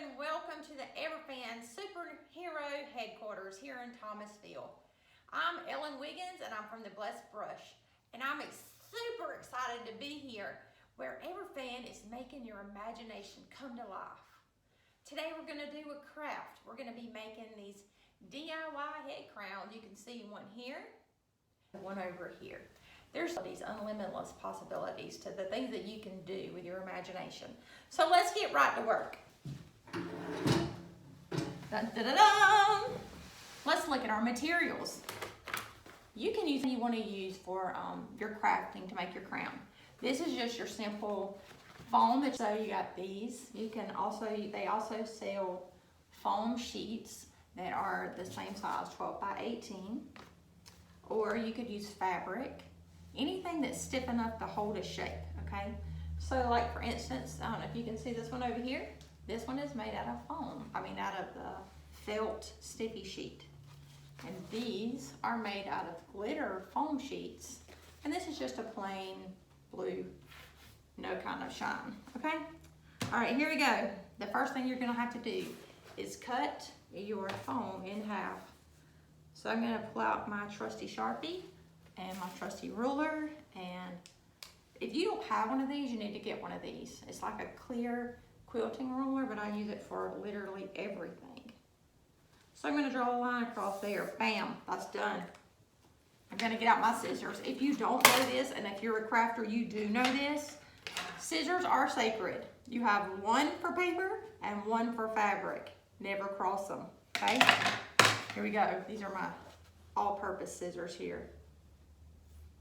and welcome to the Everfan Superhero Headquarters here in Thomasville. I'm Ellen Wiggins and I'm from the Blessed Brush, and I'm super excited to be here where Everfan is making your imagination come to life. Today we're going to do a craft. We're going to be making these DIY head crowns. You can see one here, one over here. There's these unlimited possibilities to the things that you can do with your imagination. So let's get right to work. Dun, dun, dun, dun. Let's look at our materials. You can use what you want to use for your crafting to make your crown. This is just your simple foam. So you got these. You can also, they also sell foam sheets that are the same size, 12 by 18. Or you could use fabric. Anything that's stiff enough to hold a shape, okay? So like for instance, I don't know if you can see this one over here. This one is made out of foam. Out of the felt sticky sheet. And these are made out of glitter foam sheets. And this is just a plain blue, no kind of shine, okay? All right, here we go. The first thing you're gonna have to do is cut your foam in half. So I'm gonna pull out my trusty Sharpie and my trusty ruler, and if you don't have one of these, you need to get one of these. It's like a clear quilting ruler, but I use it for literally everything. So I'm gonna draw a line across there. Bam, that's done. I'm gonna get out my scissors. If you don't know this, and if you're a crafter, you do know this, scissors are sacred. You have one for paper and one for fabric. Never cross them, okay? Here we go. These are my all-purpose scissors here.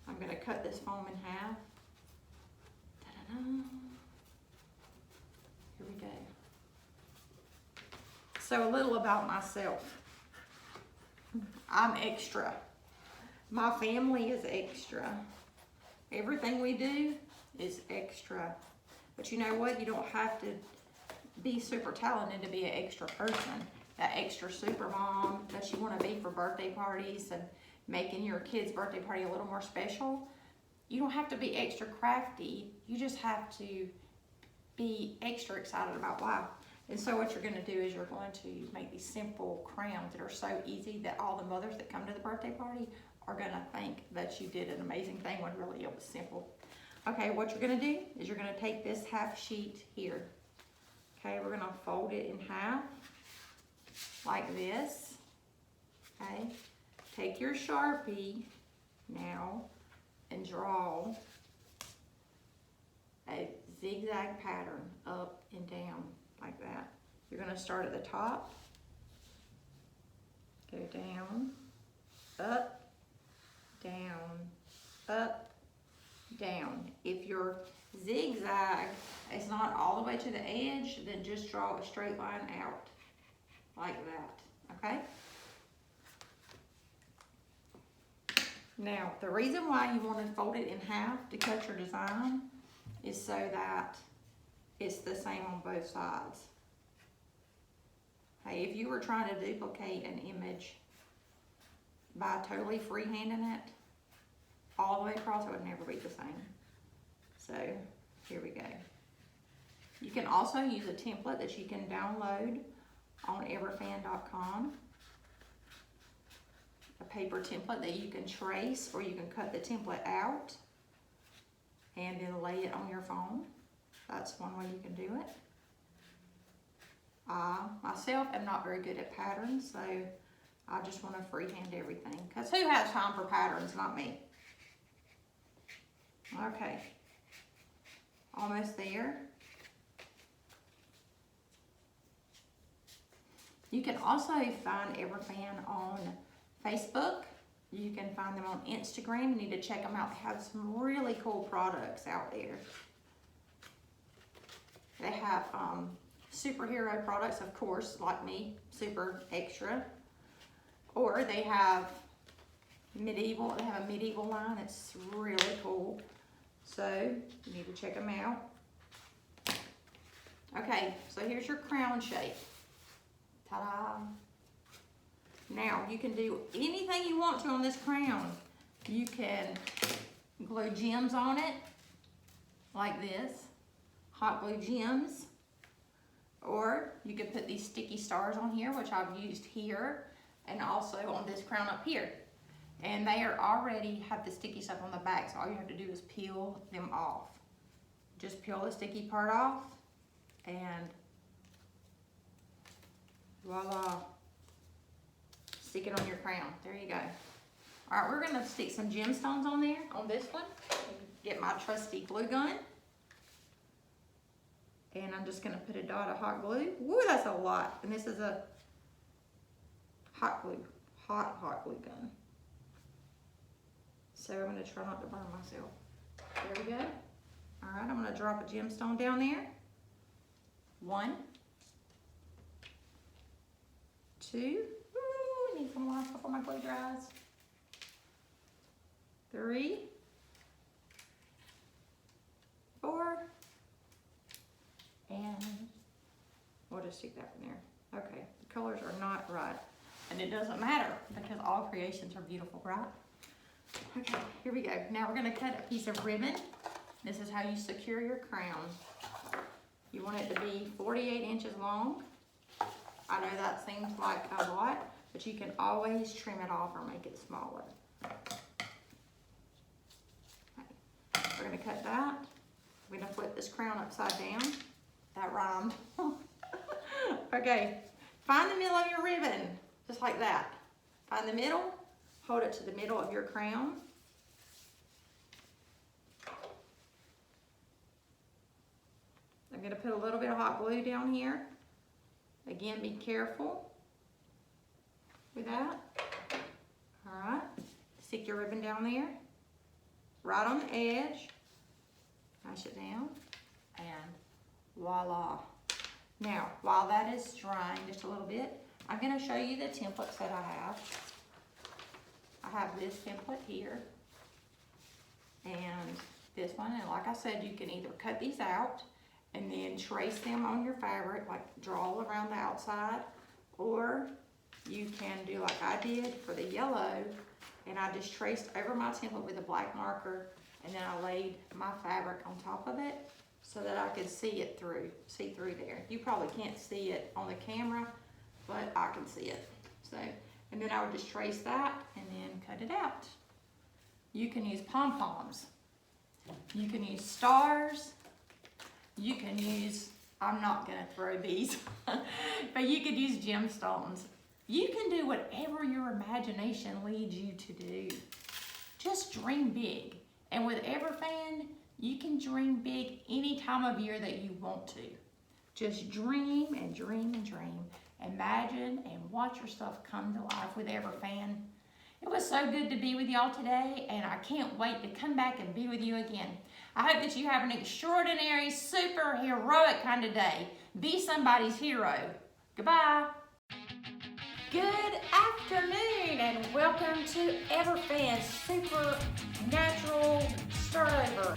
I'm gonna cut this foam in half. Ta-da-da. Here we go. So a little about myself. I'm extra. My family is extra. Everything we do is extra. But you know what? You don't have to be super talented to be an extra person. That extra super mom that you want to be for birthday parties and making your kid's birthday party a little more special. You don't have to be extra crafty. You just have to be extra excited about life. And so what you're going to do is you're going to make these simple crowns that are so easy that all the mothers that come to the birthday party are going to think that you did an amazing thing when really it was simple. Okay, what you're going to do is you're going to take this half sheet here. Okay, we're going to fold it in half like this. Okay, take your Sharpie now and draw a zigzag pattern up and down like that. You're going to start at the top, go down, up, down, up, down. If your zigzag is not all the way to the edge, then just draw a straight line out like that, okay? Now, the reason why you want to fold it in half to cut your design is so that it's the same on both sides. Hey, if you were trying to duplicate an image by totally freehanding it all the way across, it would never be the same. So, here we go. You can also use a template that you can download on everfan.com. A paper template that you can trace, or you can cut the template out and then lay it on your phone. That's one way you can do it. Myself am not very good at patterns, so I just want to freehand everything. Because who has time for patterns? Not me. Okay. Almost there. You can also find Everfan on Facebook. You can find them on Instagram. You need to check them out. They have some really cool products out there. They have superhero products, of course, like me, super extra. Or they have medieval. They have a medieval line that's really cool. So you need to check them out. Okay, so here's your crown shape. Ta-da! Now, you can do anything you want to on this crown. You can glue gems on it, like this. Hot glue gems. Or you could put these sticky stars on here, which I've used here and also on this crown up here. And they are already have the sticky stuff on the back, so all you have to do is peel them off. Just peel the sticky part off and voila. Stick it on your crown. There you go. All right, we're gonna stick some gemstones on there, on this one. Get my trusty glue gun. And I'm just gonna put a dot of hot glue. Woo, that's a lot. And this is a hot glue, hot glue gun. So I'm gonna try not to burn myself. There we go. All right, I'm gonna drop a gemstone down there. 1, 2, ooh, I need some light before my glue dries. 3, 4, and we'll just stick that in there. Okay, the colors are not right, and it doesn't matter because all creations are beautiful, right? Okay, here we go. Now we're gonna cut a piece of ribbon. This is how you secure your crown. You want it to be 48 inches long. I know that seems like a lot, but you can always trim it off or make it smaller. Okay. We're gonna cut that. We're gonna flip this crown upside down. That rhymed. Okay, find the middle of your ribbon, just like that. Find the middle, hold it to the middle of your crown. I'm gonna put a little bit of hot glue down here. Again, be careful with that. All right, stick your ribbon down there, right on the edge. Push it down, and voila. Now, while that is drying just a little bit, I'm gonna show you the templates that I have. I have this template here, and this one, and like I said, you can either cut these out and then trace them on your fabric, like draw around the outside, or you can do like I did for the yellow, and I just traced over my template with a black marker, and then I laid my fabric on top of it so that I could see through there. You probably can't see it on the camera, but I can see it. So, and then I would just trace that and then cut it out. You can use pom-poms. You can use stars. You can use, I'm not gonna throw these, but you could use gemstones. You can do whatever your imagination leads you to do. Just dream big. And with Everfan, you can dream big any time of year that you want to. Just dream and dream and dream. Imagine and watch your stuff come to life with Everfan. It was so good to be with y'all today, and I can't wait to come back and be with you again. I hope that you have an extraordinary, super heroic kind of day. Be somebody's hero. Goodbye. Good afternoon, and welcome to Everfan's Super Natural Start Over.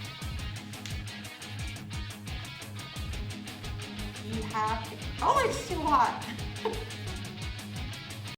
You have to, oh, it's too hot.